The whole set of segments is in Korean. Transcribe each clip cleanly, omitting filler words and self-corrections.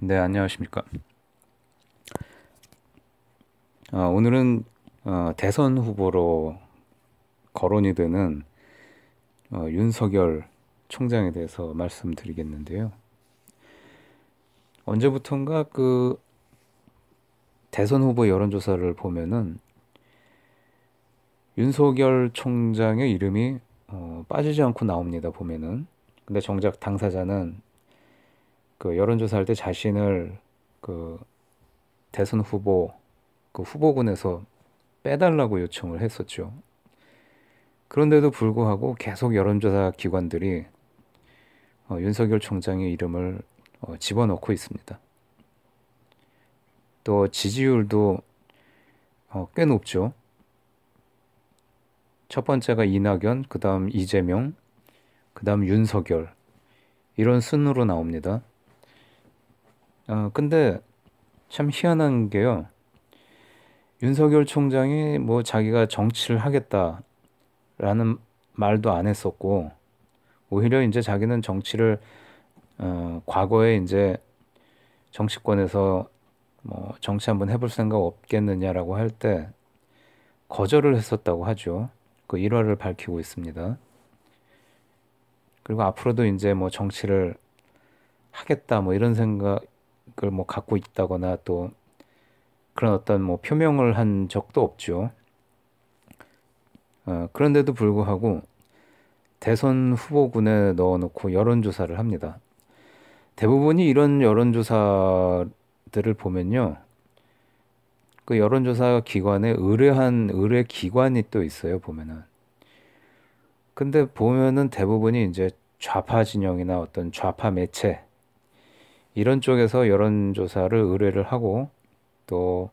네, 안녕하십니까. 오늘은 대선 후보로 거론이 되는 윤석열 총장에 대해서 말씀드리겠는데요. 언제부턴가 그 대선 후보 여론조사를 보면은 윤석열 총장의 이름이 빠지지 않고 나옵니다, 보면은. 근데 정작 당사자는 그 여론조사할 때 자신을 그 대선 후보, 그 후보군에서 빼달라고 요청을 했었죠. 그런데도 불구하고 계속 여론조사 기관들이 윤석열 총장의 이름을 집어넣고 있습니다. 또 지지율도 꽤 높죠. 첫 번째가 이낙연, 그 다음 이재명, 그 다음 윤석열 이런 순으로 나옵니다. 근데 참 희한한 게요. 윤석열 총장이 뭐 자기가 정치를 하겠다라는 말도 안 했었고 오히려 이제 자기는 정치를 과거에 이제 정치권에서 뭐 정치 한번 해볼 생각 없겠느냐라고 할 때 거절을 했었다고 하죠. 그 일화를 밝히고 있습니다. 그리고 앞으로도 이제 뭐 정치를 하겠다 뭐 이런 생각을 뭐 갖고 있다거나 또 그런 어떤 뭐 표명을 한 적도 없죠. 그런데도 불구하고 대선 후보군에 넣어놓고 여론조사를 합니다. 대부분이 이런 여론조사들을 보면요. 그 여론조사 기관에 의뢰한 의뢰 기관이 또 있어요, 보면은. 근데 보면은 대부분이 이제 좌파 진영이나 어떤 좌파 매체 이런 쪽에서 여론조사를 의뢰를 하고 또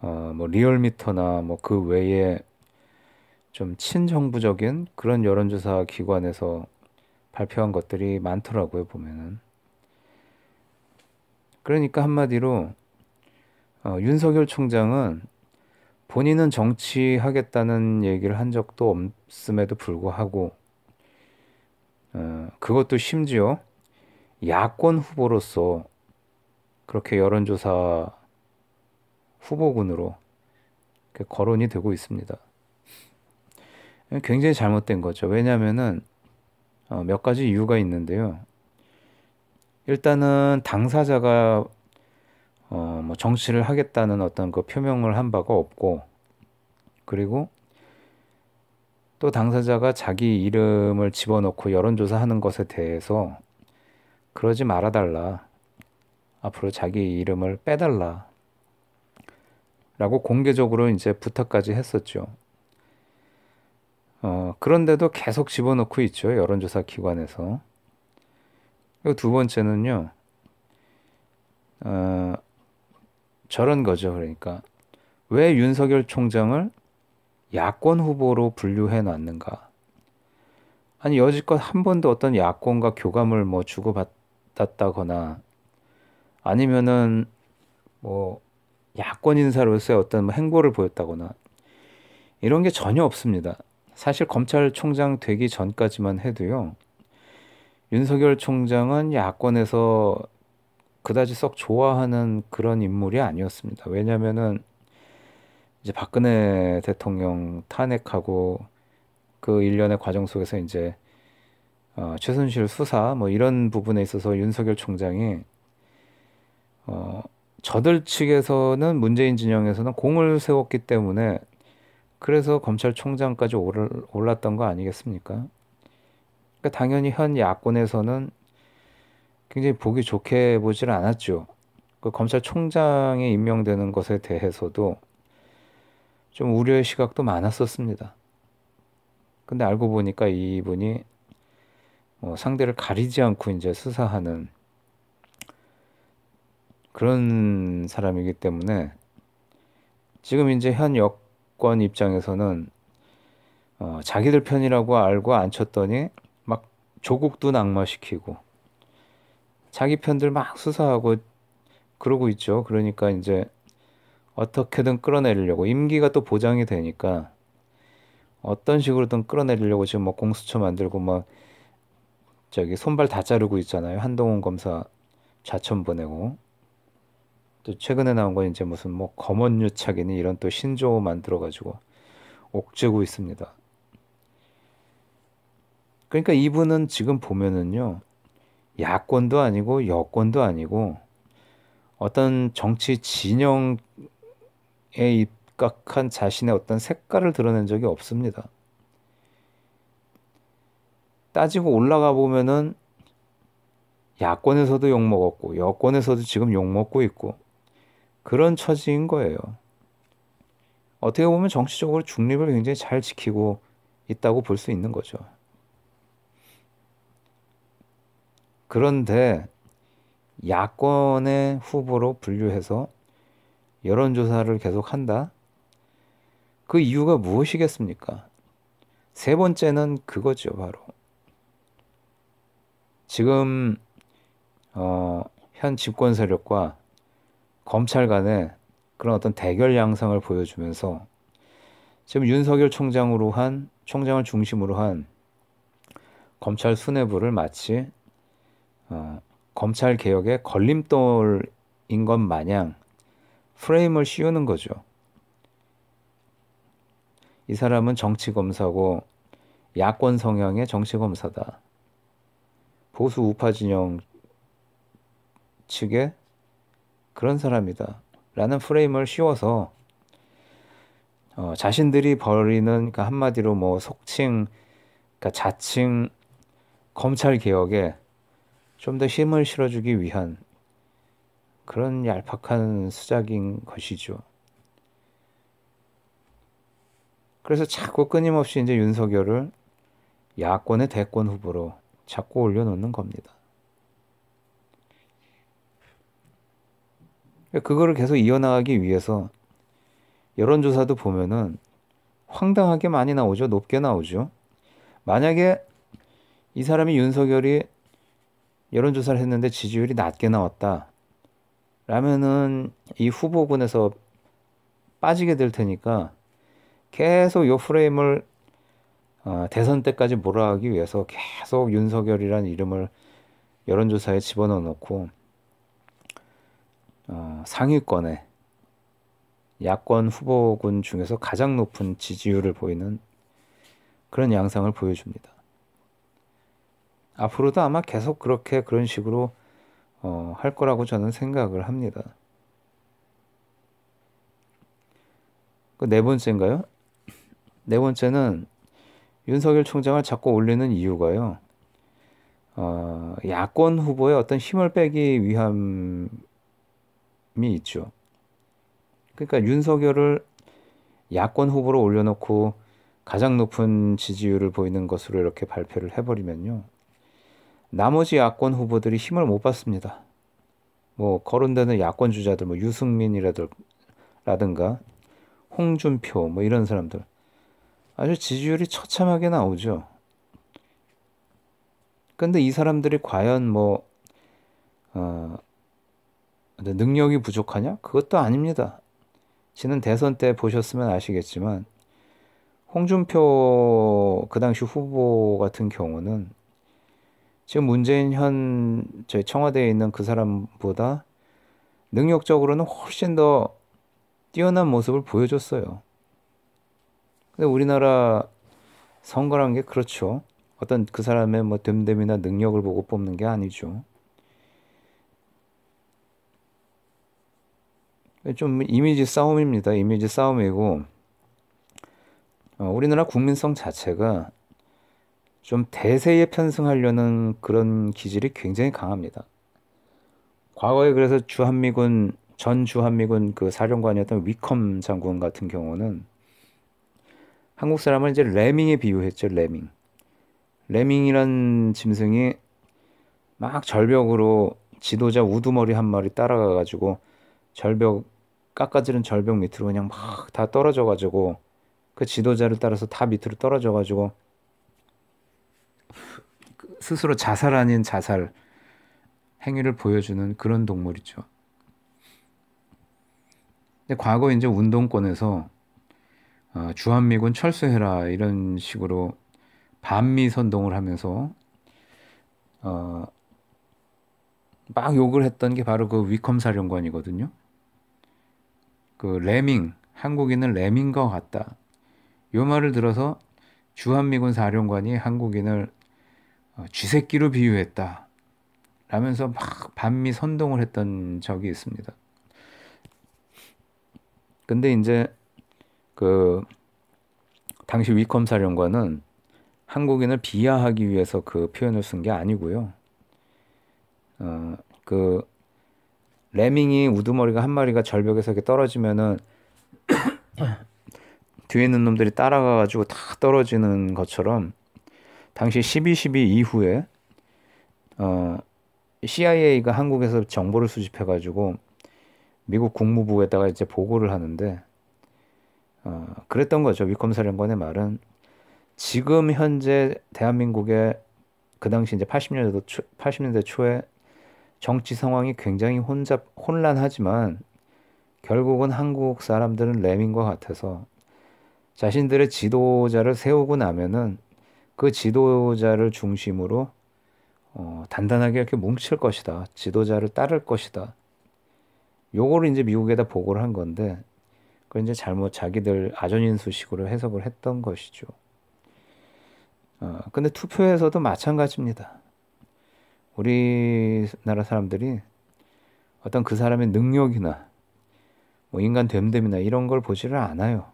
뭐 리얼미터나 뭐 그 외에 좀 친정부적인 그런 여론조사 기관에서 발표한 것들이 많더라고요, 보면은. 그러니까 한마디로 윤석열 총장은 본인은 정치하겠다는 얘기를 한 적도 없음에도 불구하고 그것도 심지어 야권 후보로서 그렇게 여론조사 후보군으로 이렇게 거론이 되고 있습니다. 굉장히 잘못된 거죠. 왜냐하면은 몇 가지 이유가 있는데요. 일단은 당사자가 뭐 정치를 하겠다는 어떤 그 표명을 한 바가 없고 그리고 또 당사자가 자기 이름을 집어넣고 여론조사하는 것에 대해서 그러지 말아달라. 앞으로 자기 이름을 빼달라. 라고 공개적으로 이제 부탁까지 했었죠. 그런데도 계속 집어넣고 있죠. 여론조사 기관에서. 그리고 두 번째는요. 어, 저런 거죠. 그러니까 왜 윤석열 총장을 야권 후보로 분류해 놨는가? 아니 여지껏 한 번도 어떤 야권과 교감을 뭐 주고받았다거나 아니면은 뭐 야권 인사로서의 어떤 뭐 행보를 보였다거나 이런 게 전혀 없습니다. 사실 검찰총장 되기 전까지만 해도요. 윤석열 총장은 야권에서 그다지 썩 좋아하는 그런 인물이 아니었습니다. 왜냐면은 이제 박근혜 대통령 탄핵하고 그 일련의 과정 속에서 이제 최순실 수사 뭐 이런 부분에 있어서 윤석열 총장이 저들 측에서는 문재인 진영에서는 공을 세웠기 때문에 그래서 검찰총장까지 올랐던 거 아니겠습니까? 그러니까 당연히 현 야권에서는 굉장히 보기 좋게 보질 않았죠. 그 검찰총장에 임명되는 것에 대해서도 좀 우려의 시각도 많았었습니다. 근데 알고 보니까 이분이 상대를 가리지 않고 이제 수사하는 그런 사람이기 때문에 지금 이제 현 여권 입장에서는 자기들 편이라고 알고 앉혔더니 막 조국도 낙마시키고 자기 편들 막 수사하고 그러고 있죠. 그러니까 이제 어떻게든 끌어내리려고 임기가 또 보장이 되니까 어떤 식으로든 끌어내리려고 지금 뭐 공수처 만들고 뭐 저기 손발 다 자르고 있잖아요. 한동훈 검사 좌천 보내고. 또 최근에 나온 건 이제 무슨 뭐 검언유착이니 이런 또 신조 만들어가지고 옥죄고 있습니다. 그러니까 이분은 지금 보면은요, 야권도 아니고 여권도 아니고 어떤 정치 진영에 입각한 자신의 어떤 색깔을 드러낸 적이 없습니다. 따지고 올라가 보면은 야권에서도 욕먹었고 여권에서도 지금 욕먹고 있고 그런 처지인 거예요. 어떻게 보면 정치적으로 중립을 굉장히 잘 지키고 있다고 볼 수 있는 거죠. 그런데 야권의 후보로 분류해서 여론조사를 계속 한다? 그 이유가 무엇이겠습니까? 세 번째는 그거죠, 바로. 지금 현 집권 세력과 검찰 간의 그런 어떤 대결 양상을 보여주면서 지금 윤석열 총장을 중심으로 한 검찰 수뇌부를 마치 검찰 개혁의 걸림돌인 것 마냥 프레임을 씌우는 거죠. 이 사람은 정치 검사고 야권 성향의 정치 검사다. 보수 우파 진영 측의 그런 사람이다. 라는 프레임을 씌워서 자신들이 벌이는 그러니까 한마디로 뭐 속칭 그러니까 자칭 검찰 개혁에 좀 더 힘을 실어주기 위한 그런 얄팍한 수작인 것이죠. 그래서 자꾸 끊임없이 이제 윤석열을 야권의 대권 후보로 자꾸 올려놓는 겁니다. 그거를 계속 이어나가기 위해서 여론조사도 보면은 황당하게 많이 나오죠. 높게 나오죠. 만약에 이 사람이 윤석열이 여론조사를 했는데 지지율이 낮게 나왔다. 라면은 이 후보군에서 빠지게 될 테니까 계속 이 프레임을 대선 때까지 몰아가기 위해서 계속 윤석열이라는 이름을 여론조사에 집어넣어 놓고 상위권에 야권 후보군 중에서 가장 높은 지지율을 보이는 그런 양상을 보여줍니다. 앞으로도 아마 계속 그런 식으로 할 거라고 저는 생각을 합니다. 그 네 번째인가요? 네 번째는 윤석열 총장을 자꾸 올리는 이유가요. 야권 후보의 어떤 힘을 빼기 위함이 있죠. 그러니까 윤석열을 야권 후보로 올려놓고 가장 높은 지지율을 보이는 것으로 이렇게 발표를 해버리면요. 나머지 야권 후보들이 힘을 못 받습니다. 뭐 거론되는 야권 주자들, 뭐 유승민이라든가 홍준표 뭐 이런 사람들 아주 지지율이 처참하게 나오죠. 근데 이 사람들이 과연 뭐 능력이 부족하냐? 그것도 아닙니다. 지난 대선 때 보셨으면 아시겠지만 홍준표 그 당시 후보 같은 경우는 지금 문재인 저희 청와대에 있는 그 사람보다 능력적으로는 훨씬 더 뛰어난 모습을 보여줬어요. 근데 우리나라 선거란 게 그렇죠. 어떤 그 사람의 뭐 됨됨이나 능력을 보고 뽑는 게 아니죠. 좀 이미지 싸움입니다. 이미지 싸움이고 우리나라 국민성 자체가 좀 대세에 편승하려는 그런 기질이 굉장히 강합니다. 과거에 그래서 전 주한미군 그 사령관이었던 위컴 장군 같은 경우는 한국 사람을 이제 레밍에 비유했죠. 레밍이란 짐승이 막 절벽으로 지도자 우두머리 한 마리 따라가 가지고 깎아지른 절벽 밑으로 그냥 막 다 떨어져 가지고 그 지도자를 따라서 다 밑으로 떨어져 가지고 스스로 자살 아닌 자살 행위를 보여주는 그런 동물이죠. 근데 과거 이제 운동권에서 주한미군 철수해라 이런 식으로 반미 선동을 하면서 막 욕을 했던 게 바로 그 위컴 사령관이거든요. 그 레밍, 한국인은 레밍과 같다. 요 말을 들어서 주한미군 사령관이 한국인을 쥐새끼로 비유했다. 라면서 막 반미 선동을 했던 적이 있습니다. 근데 이제 그 당시 위컴 사령관은 한국인을 비하하기 위해서 그 표현을 쓴 게 아니고요. 그 레밍이 우두머리가 한 마리가 절벽에서 이렇게 떨어지면은 뒤에 있는 놈들이 따라가가지고 다 떨어지는 것처럼 당시 12.12 이후에 CIA가 한국에서 정보를 수집해가지고 미국 국무부에다가 이제 보고를 하는데 그랬던 거죠. 위컴 사령관의 말은 지금 현재 대한민국의 그 당시 이제 80년대 초에 정치 상황이 굉장히 혼란하지만 결국은 한국 사람들은 레민과 같아서 자신들의 지도자를 세우고 나면은 그 지도자를 중심으로 단단하게 이렇게 뭉칠 것이다. 지도자를 따를 것이다. 요거를 이제 미국에다 보고를 한 건데 그걸 이제 잘못 자기들 아전인수식으로 해석을 했던 것이죠. 근데 투표에서도 마찬가지입니다. 우리나라 사람들이 어떤 그 사람의 능력이나 뭐 인간 됨됨이나 이런 걸 보지를 않아요.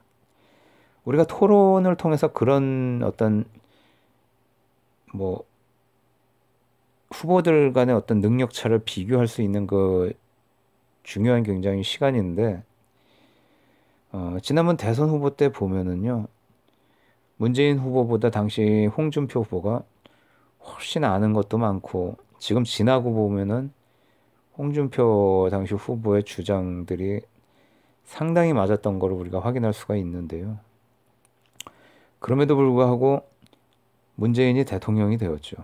우리가 토론을 통해서 그런 어떤 뭐 후보들 간의 어떤 능력 차를 비교할 수 있는 그 중요한 굉장히 시간인데 지난번 대선 후보 때 보면은요. 문재인 후보보다 당시 홍준표 후보가 훨씬 아는 것도 많고 지금 지나고 보면은 홍준표 당시 후보의 주장들이 상당히 맞았던 거를 우리가 확인할 수가 있는데요. 그럼에도 불구하고 문재인이 대통령이 되었죠.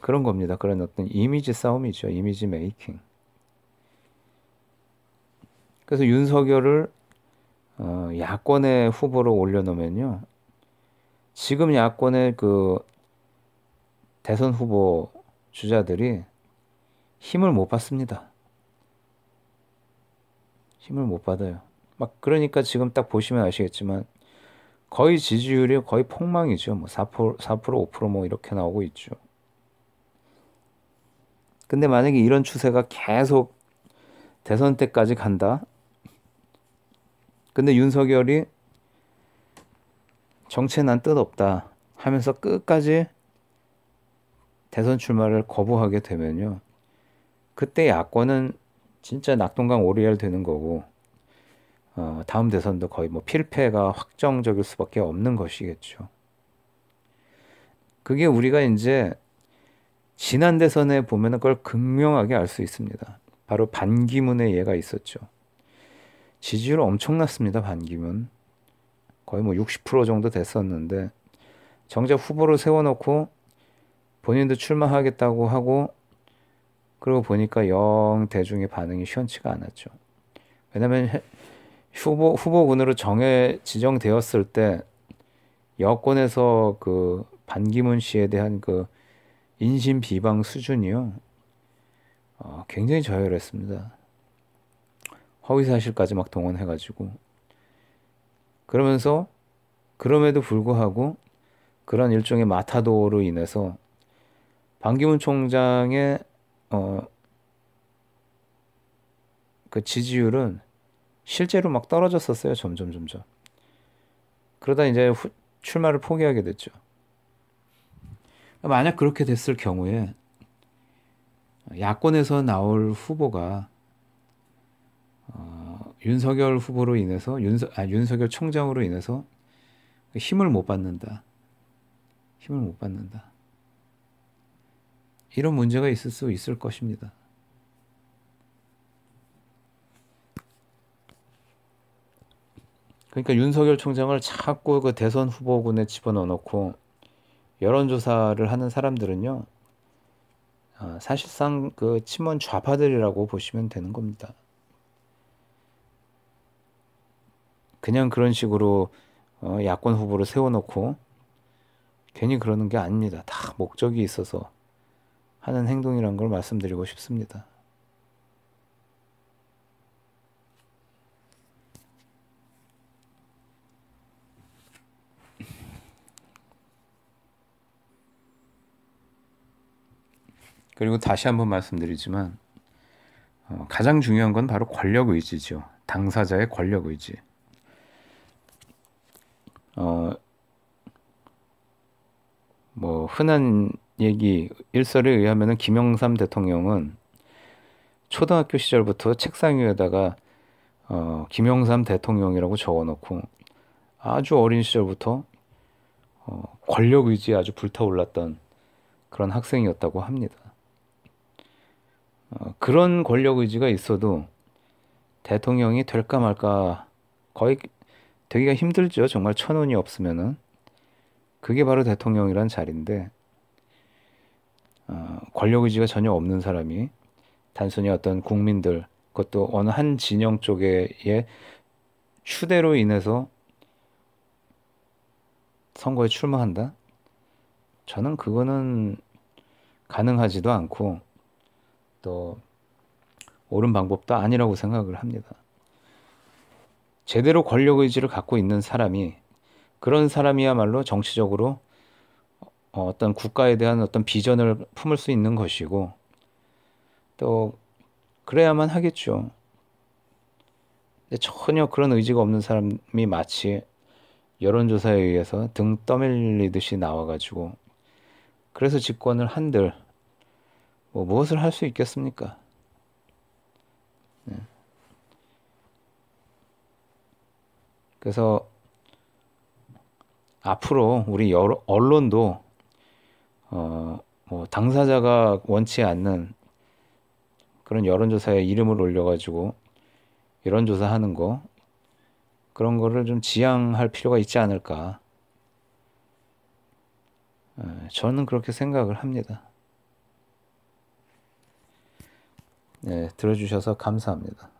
그런 겁니다. 그런 어떤 이미지 싸움이죠. 이미지 메이킹. 그래서 윤석열을 야권의 후보로 올려놓으면요. 지금 야권의 그 대선 후보 주자들이 힘을 못 받습니다. 힘을 못 받아요. 막 그러니까 지금 딱 보시면 아시겠지만 거의 지지율이 거의 폭망이죠. 뭐 4%, 5%뭐 이렇게 나오고 있죠. 근데 만약에 이런 추세가 계속 대선 때까지 간다. 근데 윤석열이 정치에 난 뜻 없다 하면서 끝까지 대선 출마를 거부하게 되면요. 그때 야권은 진짜 낙동강 오리알 되는 거고 다음 대선도 거의 뭐 필패가 확정적일 수밖에 없는 것이겠죠. 그게 우리가 이제 지난 대선에 보면 그걸 극명하게 알 수 있습니다. 바로 반기문의 예가 있었죠. 지지율 엄청났습니다. 반기문. 거의 뭐 60% 정도 됐었는데 정작 후보를 세워놓고 본인도 출마하겠다고 하고 그러고 보니까 영 대중의 반응이 시원치가 않았죠. 왜냐하면 후보군으로 지정되었을 때 여권에서 그 반기문 씨에 대한 그 인신 비방 수준이요. 굉장히 저열했습니다. 허위사실까지 막 동원해가지고 그러면서 그럼에도 불구하고 그런 일종의 마타도로 인해서 반기문 총장의 그 지지율은 실제로 막 떨어졌었어요. 점점. 그러다 이제 출마를 포기하게 됐죠. 만약 그렇게 됐을 경우에 야권에서 나올 후보가 윤석열 후보로 인해서 윤석열 총장으로 인해서 힘을 못 받는다. 이런 문제가 있을 수 있을 것입니다. 그러니까 윤석열 총장을 자꾸 그 대선 후보군에 집어넣어 놓고 여론조사를 하는 사람들은요. 사실상 그 친문 좌파들이라고 보시면 되는 겁니다. 그냥 그런 식으로 야권 후보를 세워놓고 괜히 그러는 게 아닙니다. 다 목적이 있어서 하는 행동이란 걸 말씀드리고 싶습니다. 그리고 다시 한번 말씀드리지만 가장 중요한 건 바로 권력 의지죠. 당사자의 권력 의지. 어, 뭐 흔한 얘기 일설에 의하면은 김영삼 대통령은 초등학교 시절부터 책상 위에다가 김영삼 대통령이라고 적어놓고 아주 어린 시절부터 권력 의지에 아주 불타올랐던 그런 학생이었다고 합니다. 그런 권력 의지가 있어도 대통령이 될까 말까 거의 되기가 힘들죠. 정말 천운이 없으면은. 그게 바로 대통령이란 자리인데 권력 의지가 전혀 없는 사람이 단순히 어떤 국민들, 그것도 어느 한 진영 쪽의 추대로 인해서 선거에 출마한다? 저는 그거는 가능하지도 않고 또 옳은 방법도 아니라고 생각을 합니다. 제대로 권력 의지를 갖고 있는 사람이 그런 사람이야말로 정치적으로 어떤 국가에 대한 어떤 비전을 품을 수 있는 것이고 또 그래야만 하겠죠. 근데 전혀 그런 의지가 없는 사람이 마치 여론조사에 의해서 등 떠밀리듯이 나와가지고 그래서 집권을 한들 뭐 무엇을 할 수 있겠습니까? 그래서 앞으로 우리 언론도 뭐 당사자가 원치 않는 그런 여론조사에 이름을 올려가지고 여론조사하는 거 그런 거를 좀 지양할 필요가 있지 않을까. 저는 그렇게 생각을 합니다. 네, 들어주셔서 감사합니다.